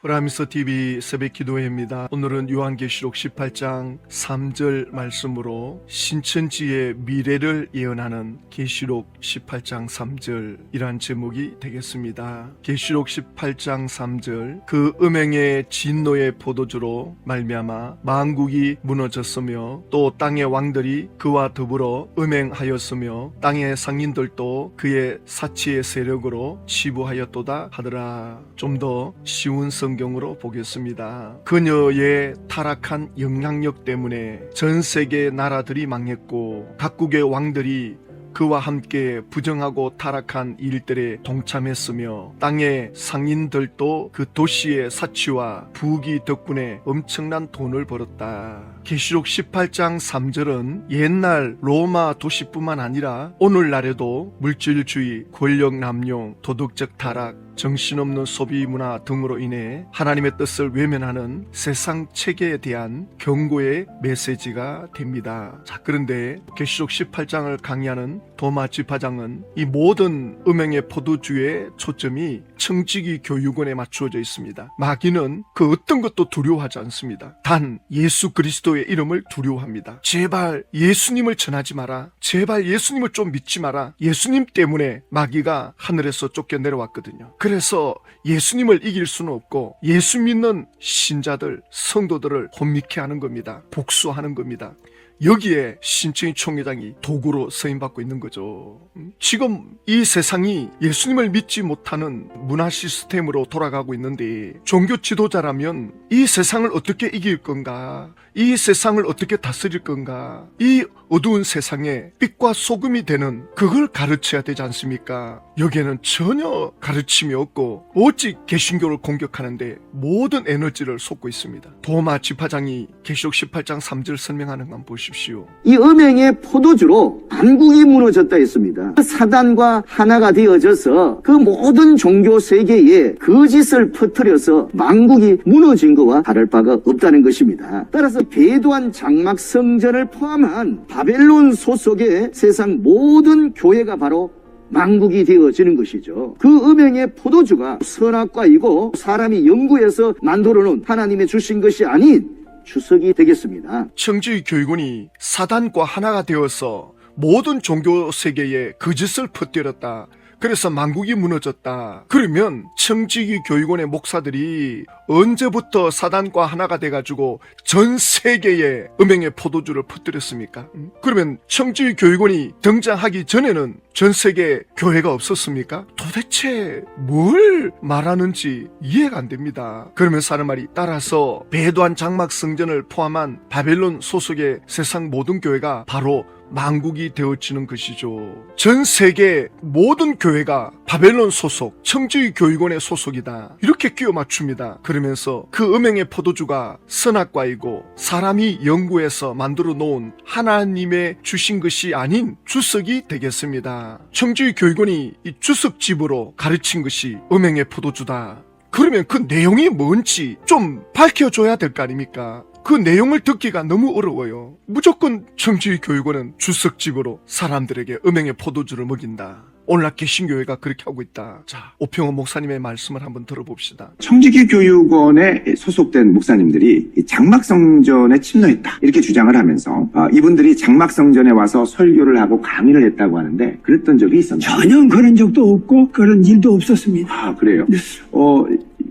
프라미스 TV 새벽 기도회입니다. 오늘은 요한계시록 18장 3절 말씀으로 신천지의 미래를 예언하는 계시록 18장 3절이란 제목이 되겠습니다. 계시록 18장 3절 그 음행의 진노의 포도주로 말미암아 만국이 무너졌으며 또 땅의 왕들이 그와 더불어 음행하였으며 땅의 상인들도 그의 사치의 세력으로 치부하였도다 하더라. 좀 더 쉬운 성경으로 보겠습니다. 그녀의 타락한 영향력 때문에 전 세계 나라들이 망했고 각국의 왕들이 그와 함께 부정하고 타락한 일들에 동참했으며 땅의 상인들도 그 도시의 사치와 부귀 덕분에 엄청난 돈을 벌었다. 계시록 18장 3절은 옛날 로마 도시뿐만 아니라 오늘날에도 물질주의, 권력 남용, 도덕적 타락, 정신없는 소비 문화 등으로 인해 하나님의 뜻을 외면하는 세상 체계에 대한 경고의 메시지가 됩니다. 자, 그런데 계시록 18장을 강의하는 도마 지파장은 이 모든 음행의 포도주의 초점이 청지기 교육원에 맞추어져 있습니다. 마귀는 그 어떤 것도 두려워하지 않습니다. 단 예수 그리스도의 이름을 두려워합니다. 제발 예수님을 전하지 마라. 제발 예수님을 좀 믿지 마라. 예수님 때문에 마귀가 하늘에서 쫓겨 내려왔거든요. 그래서 예수님을 이길 수는 없고 예수 믿는 신자들, 성도들을 혼미케 하는 겁니다. 복수하는 겁니다. 여기에 신천지 총회장이 도구로 쓰임받고 있는 거죠. 지금 이 세상이 예수님을 믿지 못하는 문화 시스템으로 돌아가고 있는데 종교 지도자라면 이 세상을 어떻게 이길 건가? 이 세상을 어떻게 다스릴 건가? 이 어두운 세상에 빛과 소금이 되는 그걸 가르쳐야 되지 않습니까? 여기에는 전혀 가르침이 없고 오직 개신교를 공격하는데 모든 에너지를 쏟고 있습니다. 도마 지파장이 계시록 18장 3절 설명하는 건 보십시오. 이 음행의 포도주로 만국이 무너졌다 했습니다. 사단과 하나가 되어져서 그 모든 종교 세계에 거짓을 퍼뜨려서 만국이 무너진 것과 다를 바가 없다는 것입니다. 따라서 배도한 장막 성전을 포함한 바벨론 소속의 세상 모든 교회가 바로 만국이 되어지는 것이죠. 그 음행의 포도주가 선악과이고 사람이 연구해서 만들어 놓은 하나님의 주신 것이 아닌 주석이 되겠습니다. 청지기 교육원이 사단과 하나가 되어서 모든 종교 세계에 거짓을 퍼뜨렸다. 그래서 만국이 무너졌다. 그러면 청지기 교육원의 목사들이 언제부터 사단과 하나가 돼가지고 전 세계에 음행의 포도주를 퍼뜨렸습니까? 그러면 청지기 교육원이 등장하기 전에는 전 세계 교회가 없었습니까? 도대체 뭘 말하는지 이해가 안 됩니다. 그러면서 하는 말이 따라서 배도한 장막 성전을 포함한 바벨론 소속의 세상 모든 교회가 바로 만국이 되어지는 것이죠. 전 세계 모든 교회가 바벨론 소속, 청지기 교육원의 소속이다. 이렇게 끼워 맞춥니다. 그러면서 그 음행의 포도주가 선악과이고 사람이 연구해서 만들어 놓은 하나님의 주신 것이 아닌 주석이 되겠습니다. 청지기 교육원이 이 주석집으로 가르친 것이 음행의 포도주다. 그러면 그 내용이 뭔지 좀 밝혀줘야 될 거 아닙니까? 그 내용을 듣기가 너무 어려워요. 무조건 청지기 교육원은 주석집으로 사람들에게 음행의 포도주를 먹인다. 오늘날 개신교회가 그렇게 하고 있다. 자, 오평호 목사님의 말씀을 한번 들어봅시다. 청지기 교육원에 소속된 목사님들이 장막성전에 침노했다 이렇게 주장을 하면서 이분들이 장막성전에 와서 설교를 하고 강의를 했다고 하는데 그랬던 적이 있었나요? 전혀 그런 적도 없고 그런 일도 없었습니다. 아, 그래요?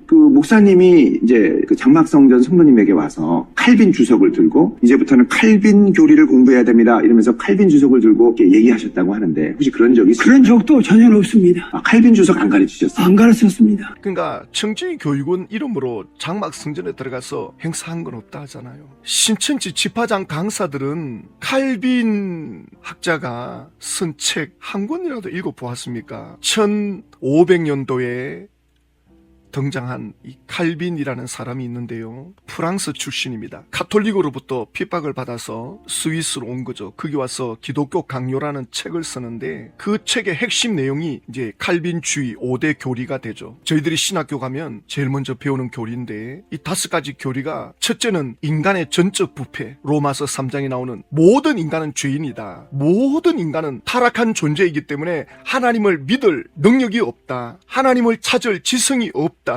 그 목사님이 이제 그 장막성전 성도님에게 와서 칼빈 주석을 들고 이제부터는 칼빈 교리를 공부해야 됩니다 이러면서 칼빈 주석을 들고 이렇게 얘기하셨다고 하는데 혹시 그런 적이 있어요? 그런 적도 전혀 없습니다. 아, 칼빈 주석 안 가르치셨어요? 안 가르쳤습니다. 그러니까 청지기 교육원 이름으로 장막 성전에 들어가서 행사한 건 없다 하잖아요. 신천지 지파장 강사들은 칼빈 학자가 쓴 책 한 권이라도 읽어보았습니까? 1500년도에 등장한 이 칼빈이라는 사람이 있는데요. 프랑스 출신입니다. 가톨릭으로부터 핍박을 받아서 스위스로 온 거죠. 거기 와서 기독교 강요라는 책을 쓰는데 그 책의 핵심 내용이 이제 칼빈주의 5대 교리가 되죠. 저희들이 신학교 가면 제일 먼저 배우는 교리인데 이 5가지 교리가 첫째는 인간의 전적 부패. 로마서 3장에 나오는 모든 인간은 죄인이다. 모든 인간은 타락한 존재이기 때문에 하나님을 믿을 능력이 없다. 하나님을 찾을 지성이 없다.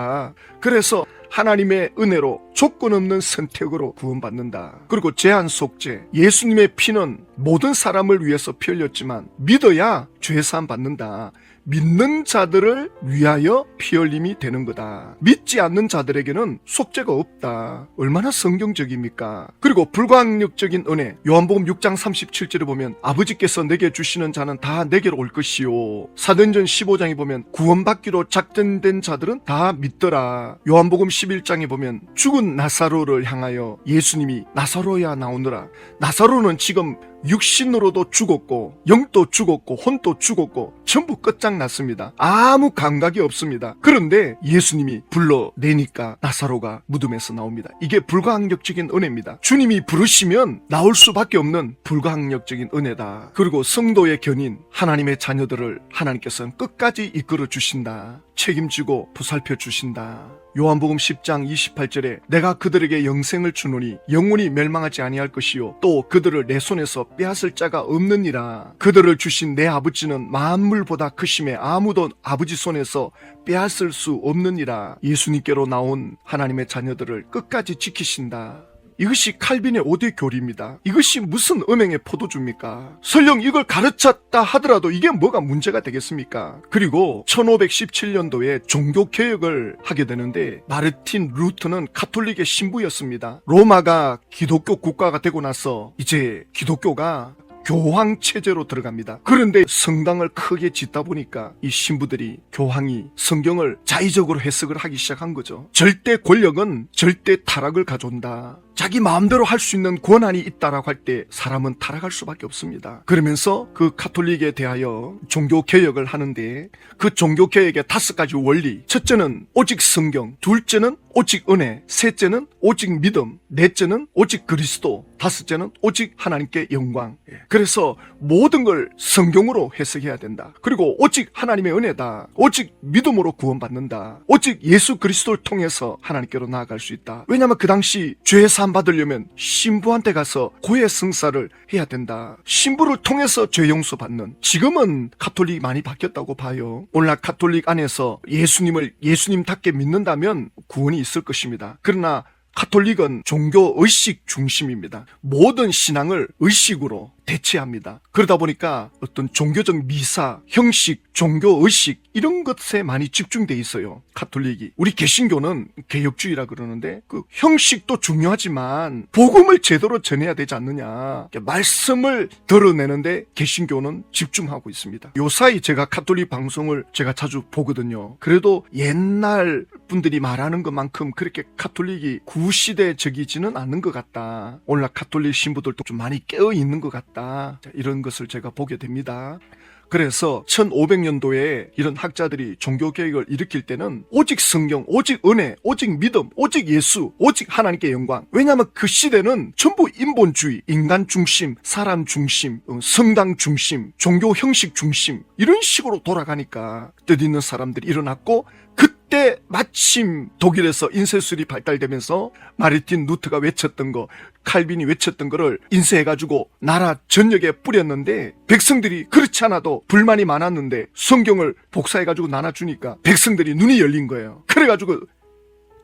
그래서 하나님의 은혜로 조건 없는 선택으로 구원받는다. 그리고 제한 속죄. 예수님의 피는 모든 사람을 위해서 피 흘렸지만 믿어야 죄사함 받는다. 믿는 자들을 위하여 피 흘림이 되는 거다. 믿지 않는 자들에게는 속죄가 없다. 얼마나 성경적입니까? 그리고 불가항력적인 은혜. 요한복음 6장 37절에 보면 아버지께서 내게 주시는 자는 다 내게로 올 것이요. 사도행전 15장에 보면 구원받기로 작정된 자들은 다 믿더라. 요한복음 11장에 보면 죽은 나사로를 향하여 예수님이 나사로야 나오느라. 나사로는 지금 육신으로도 죽었고 영도 죽었고 혼도 죽었고 전부 끝장났습니다. 아무 감각이 없습니다. 그런데 예수님이 불러내니까 나사로가 무덤에서 나옵니다. 이게 불가항력적인 은혜입니다. 주님이 부르시면 나올 수밖에 없는 불가항력적인 은혜다. 그리고 성도의 견인 하나님의 자녀들을 하나님께서는 끝까지 이끌어 주신다. 책임지고 보살펴 주신다. 요한복음 10장 28절에 내가 그들에게 영생을 주노니 영원히 멸망하지 아니할 것이요 또 그들을 내 손에서 빼앗을 자가 없느니라. 그들을 주신 내 아버지는 만물보다 크심에 아무도 아버지 손에서 빼앗을 수 없느니라. 예수님께로 나온 하나님의 자녀들을 끝까지 지키신다. 이것이 칼빈의 5대 교리입니다. 이것이 무슨 음행의 포도주입니까? 설령 이걸 가르쳤다 하더라도 이게 뭐가 문제가 되겠습니까? 그리고 1517년도에 종교개혁을 하게 되는데 마르틴 루터는 가톨릭의 신부였습니다. 로마가 기독교 국가가 되고 나서 이제 기독교가 교황 체제로 들어갑니다. 그런데 성당을 크게 짓다 보니까 이 신부들이 교황이 성경을 자의적으로 해석을 하기 시작한 거죠. 절대 권력은 절대 타락을 가져온다. 자기 마음대로 할 수 있는 권한이 있다라고 할 때 사람은 타락할 수밖에 없습니다. 그러면서 그 가톨릭에 대하여 종교개혁을 하는데 그 종교개혁의 5가지 원리. 첫째는 오직 성경, 둘째는 오직 은혜, 셋째는 오직 믿음, 넷째는 오직 그리스도, 다섯째는 오직 하나님께 영광. 그래서 모든 걸 성경으로 해석해야 된다. 그리고 오직 하나님의 은혜다. 오직 믿음으로 구원받는다. 오직 예수 그리스도를 통해서 하나님께로 나아갈 수 있다. 왜냐하면 그 당시 죄 사함 받으려면 신부한테 가서 고해 성사를 해야 된다. 신부를 통해서 죄 용서 받는. 지금은 가톨릭이 많이 바뀌었다고 봐요. 오늘날 가톨릭 안에서 예수님을 예수님답게 믿는다면 구원이 있을 것입니다. 그러나 가톨릭은 종교 의식 중심입니다. 모든 신앙을 의식으로 대체합니다. 그러다 보니까 어떤 종교적 미사, 형식, 종교 의식 이런 것에 많이 집중돼 있어요. 가톨릭이. 우리 개신교는 개혁주의라 그러는데 그 형식도 중요하지만 복음을 제대로 전해야 되지 않느냐. 말씀을 드러내는데 개신교는 집중하고 있습니다. 요사이 제가 가톨릭 방송을 제가 자주 보거든요. 그래도 옛날 분들이 말하는 것만큼 그렇게 가톨릭이 구시대적이지는 않는 것 같다. 오늘날 가톨릭 신부들도 좀 많이 깨어 있는 것 같다. 자, 이런 것을 제가 보게 됩니다. 그래서 1500년도에 이런 학자들이 종교개혁을 일으킬 때는 오직 성경, 오직 은혜, 오직 믿음, 오직 예수, 오직 하나님께 영광. 왜냐하면 그 시대는 전부 인본주의, 인간 중심, 사람 중심, 성당 중심, 종교 형식 중심 이런 식으로 돌아가니까 뜻있는 사람들이 일어났고 그때 마침 독일에서 인쇄술이 발달되면서 마르틴 루터가 외쳤던 거, 칼빈이 외쳤던 거를 인쇄해가지고 나라 전역에 뿌렸는데 백성들이 그렇지 않아도 불만이 많았는데 성경을 복사해가지고 나눠주니까 백성들이 눈이 열린 거예요. 그래가지고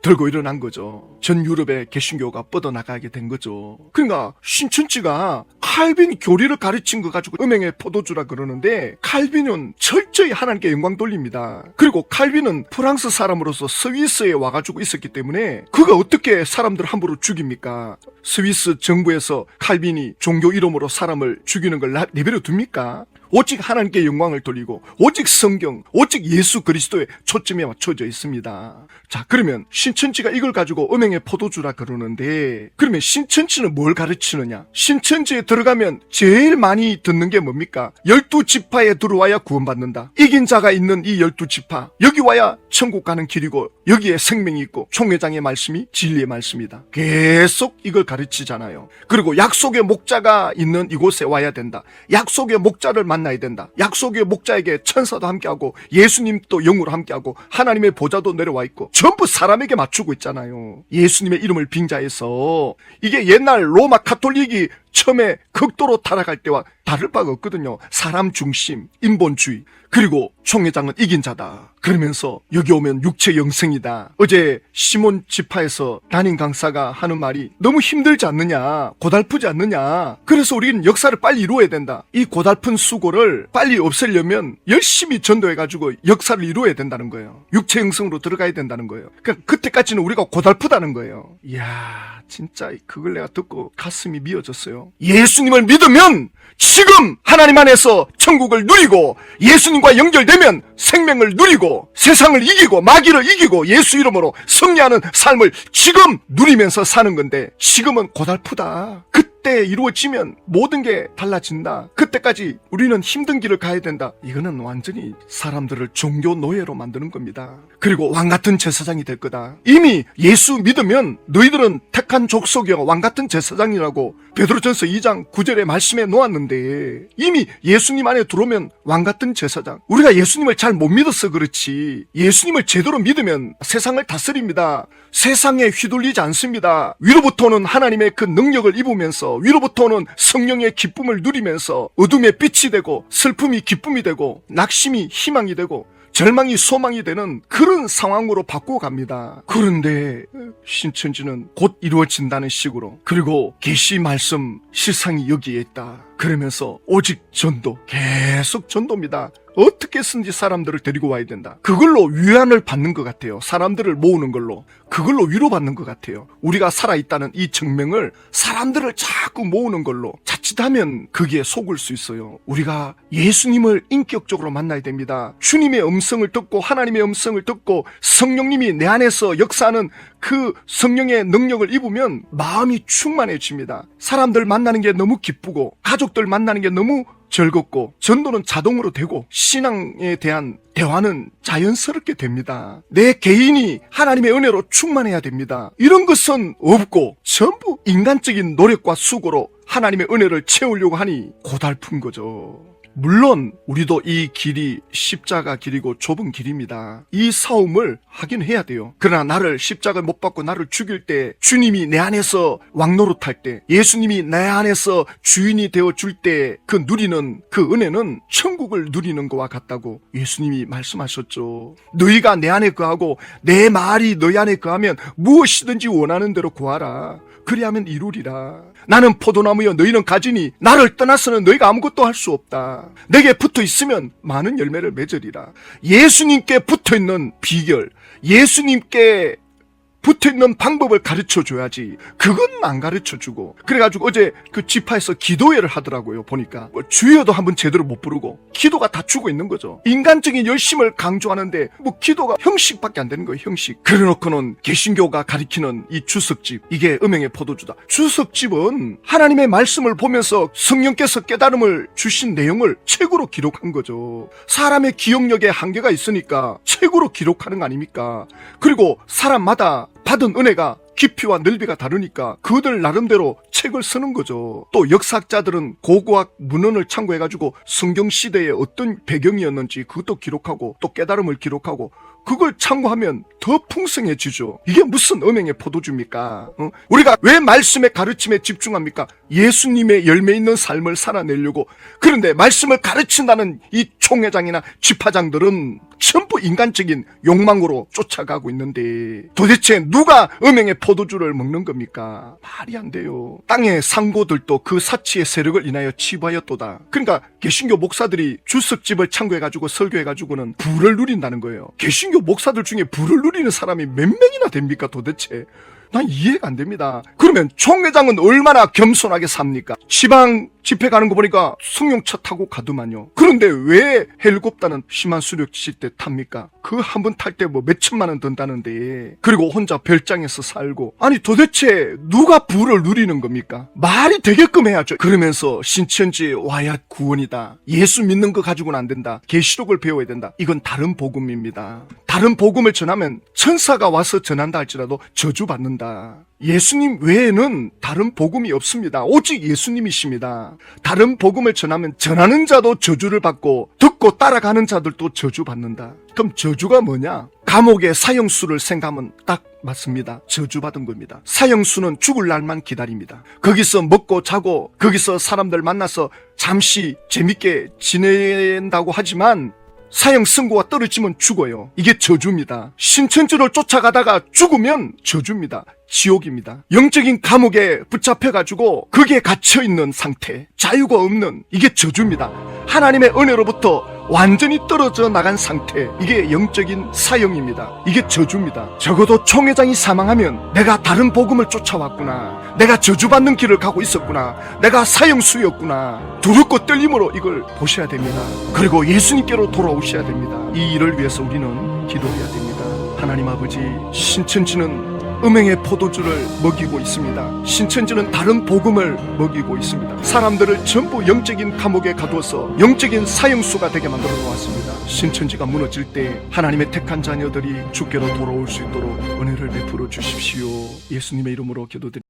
들고 일어난 거죠. 전 유럽의 개신교가 뻗어나가게 된 거죠. 그러니까 신천지가 칼빈 교리를 가르친 거 가지고 음행의 포도주라 그러는데 칼빈은 철저히 하나님께 영광 돌립니다. 그리고 칼빈은 프랑스 사람으로서 스위스에 와가지고 있었기 때문에 그가 어떻게 사람들을 함부로 죽입니까? 스위스 정부에서 칼빈이 종교 이름으로 사람을 죽이는 걸 내버려 둡니까? 오직 하나님께 영광을 돌리고 오직 성경, 오직 예수 그리스도의 초점에 맞춰져 있습니다. 자, 그러면 신천지가 이걸 가지고 음행의 포도주라 그러는데 그러면 신천지는 뭘 가르치느냐? 신천지에 들어가면 제일 많이 듣는 게 뭡니까? 12지파에 들어와야 구원받는다. 이긴 자가 있는 이 12지파 여기 와야 천국 가는 길이고 여기에 생명이 있고 총회장의 말씀이 진리의 말씀이다. 계속 이걸 가르치잖아요. 그리고 약속의 목자가 있는 이곳에 와야 된다. 약속의 목자를 만나야 된다. 약속의 목자에게 천사도 함께하고 예수님도 영으로 함께하고 하나님의 보좌도 내려와 있고 전부 사람에게 맞추고 있잖아요. 예수님의 이름을 빙자해서 이게 옛날 로마 가톨릭이 처음에 극도로 타락할 때와 다를 바가 없거든요. 사람 중심, 인본주의. 그리고 총회장은 이긴 자다. 그러면서 여기 오면 육체 영생이다. 어제 시몬 지파에서 담임 강사가 하는 말이 너무 힘들지 않느냐, 고달프지 않느냐. 그래서 우리는 역사를 빨리 이루어야 된다. 이 고달픈 수고를 빨리 없애려면 열심히 전도해가지고 역사를 이루어야 된다는 거예요. 육체 영생으로 들어가야 된다는 거예요. 그러니까 그때까지는 우리가 고달프다는 거예요. 이야, 진짜 그걸 내가 듣고 가슴이 미어졌어요. 예수님을 믿으면 지금 하나님 안에서 천국을 누리고, 예수님과 연결되면 생명을 누리고, 세상을 이기고 마귀를 이기고 예수 이름으로 승리하는 삶을 지금 누리면서 사는 건데, 지금은 고달프다. 그때 이루어지면 모든 게 달라진다. 그때까지 우리는 힘든 길을 가야 된다. 이거는 완전히 사람들을 종교 노예로 만드는 겁니다. 그리고 왕같은 제사장이 될 거다. 이미 예수 믿으면 너희들은 택한 족속이여 왕같은 제사장이라고 베드로전서 2장 9절에 말씀해 놓았는데, 이미 예수님 안에 들어오면 왕같은 제사장. 우리가 예수님을 잘 못 믿어서 그렇지, 예수님을 제대로 믿으면 세상을 다스립니다. 세상에 휘둘리지 않습니다. 위로부터 오는 하나님의 그 능력을 입으면서, 위로부터 오는 성령의 기쁨을 누리면서 어둠의 빛이 되고, 슬픔이 기쁨이 되고, 낙심이 희망이 되고, 절망이 소망이 되는 그런 상황으로 바꿔갑니다. 그런데 신천지는 곧 이루어진다는 식으로, 그리고 계시 말씀 실상이 여기에 있다 그러면서 오직 전도, 계속 전도입니다. 어떻게 쓰는지 사람들을 데리고 와야 된다. 그걸로 위안을 받는 것 같아요. 사람들을 모으는 걸로. 그걸로 위로받는 것 같아요. 우리가 살아있다는 이 증명을 사람들을 자꾸 모으는 걸로 자칫하면 거기에 속을 수 있어요. 우리가 예수님을 인격적으로 만나야 됩니다. 주님의 음성을 듣고, 하나님의 음성을 듣고, 성령님이 내 안에서 역사하는 그 성령의 능력을 입으면 마음이 충만해집니다. 사람들 만나는 게 너무 기쁘고, 가족들 만나는 게 너무 즐겁고, 전도는 자동으로 되고, 신앙에 대한 대화는 자연스럽게 됩니다. 내 개인이 하나님의 은혜로 충만해야 됩니다. 이런 것은 없고 전부 인간적인 노력과 수고로 하나님의 은혜를 채우려고 하니 고달픈 거죠. 물론 우리도 이 길이 십자가 길이고 좁은 길입니다. 이 싸움을 하긴 해야 돼요. 그러나 나를 십자가 못 박고 나를 죽일 때, 주님이 내 안에서 왕노릇할 때, 예수님이 내 안에서 주인이 되어줄 때 그 누리는 그 은혜는 천국을 누리는 것과 같다고 예수님이 말씀하셨죠. 너희가 내 안에 거하고 내 말이 너희 안에 거하면 무엇이든지 원하는 대로 구하라. 그리하면 이루리라. 나는 포도나무여 너희는 가지니 나를 떠나서는 너희가 아무것도 할 수 없다. 내게 붙어 있으면 많은 열매를 맺으리라. 예수님께 붙어 있는 비결, 예수님께 붙어있는 방법을 가르쳐줘야지. 그건 안 가르쳐주고, 그래가지고 어제 그 지파에서 기도회를 하더라고요. 보니까 주여도 한번 제대로 못 부르고 기도가 다 죽어 있는 거죠. 인간적인 열심을 강조하는데 기도가 형식밖에 안 되는 거예요. 형식. 그래놓고는 개신교가 가리키는 이 주석집, 이게 음행의 포도주다. 주석집은 하나님의 말씀을 보면서 성령께서 깨달음을 주신 내용을 책으로 기록한 거죠. 사람의 기억력에 한계가 있으니까 책으로 기록하는 거 아닙니까? 그리고 사람마다 받은 은혜가 깊이와 넓이가 다르니까 그들 나름대로 책을 쓰는 거죠. 또 역사학자들은 고고학 문헌을 참고해가지고 성경 시대에 어떤 배경이었는지 그것도 기록하고, 또 깨달음을 기록하고, 그걸 참고하면 더 풍성해지죠. 이게 무슨 음행의 포도주입니까? 우리가 왜 말씀의 가르침에 집중합니까? 예수님의 열매 있는 삶을 살아내려고. 그런데 말씀을 가르친다는 이 총회장이나 지파장들은 전부 인간적인 욕망으로 쫓아가고 있는데, 도대체 누가 음행의 포도주를 먹는 겁니까? 말이 안 돼요. 땅의 상고들도 그 사치의 세력을 인하여 치부하였도다. 그러니까 개신교 목사들이 주석집을 참고해가지고 설교해가지고는 부를 누린다는 거예요. 개신교 목사들 중에 부를 누리는 사람이 몇 명이나 됩니까 도대체? 난 이해가 안 됩니다. 그러면 총회장은 얼마나 겸손하게 삽니까? 지방 집회 가는 거 보니까 승용차 타고 가더만요. 그런데 왜 헬리콥터는 심한 수력 칠 때 탑니까? 그 한 번 탈 때 몇 천만 원 든다는데, 그리고 혼자 별장에서 살고. 아니 도대체 누가 부를 누리는 겁니까? 말이 되게끔 해야죠. 그러면서 신천지에 와야 구원이다, 예수 믿는 거 가지고는 안 된다, 계시록을 배워야 된다. 이건 다른 복음입니다. 다른 복음을 전하면 천사가 와서 전한다 할지라도 저주받는다. 된다. 예수님 외에는 다른 복음이 없습니다. 오직 예수님이십니다. 다른 복음을 전하면 전하는 자도 저주를 받고 듣고 따라가는 자들도 저주받는다. 그럼 저주가 뭐냐? 감옥의 사형수를 생각하면 딱 맞습니다. 저주받은 겁니다. 사형수는 죽을 날만 기다립니다. 거기서 먹고 자고 거기서 사람들 만나서 잠시 재밌게 지낸다고 하지만 사형 선고가 떨어지면 죽어요. 이게 저주입니다. 신천지를 쫓아가다가 죽으면 저주입니다. 지옥입니다. 영적인 감옥에 붙잡혀가지고 거기에 갇혀있는 상태, 자유가 없는, 이게 저주입니다. 하나님의 은혜로부터 완전히 떨어져 나간 상태, 이게 영적인 사형입니다. 이게 저주입니다. 적어도 총회장이 사망하면 내가 다른 복음을 쫓아왔구나, 내가 저주받는 길을 가고 있었구나, 내가 사형수였구나, 두렵고 떨림으로 이걸 보셔야 됩니다. 그리고 예수님께로 돌아오셔야 됩니다. 이 일을 위해서 우리는 기도해야 됩니다. 하나님 아버지, 신천지는 음행의 포도주를 먹이고 있습니다. 신천지는 다른 복음을 먹이고 있습니다. 사람들을 전부 영적인 감옥에 가두어서 영적인 사형수가 되게 만들어 놓았습니다. 신천지가 무너질 때 하나님의 택한 자녀들이 주께로 돌아올 수 있도록 은혜를 베풀어 주십시오. 예수님의 이름으로 기도드립니다.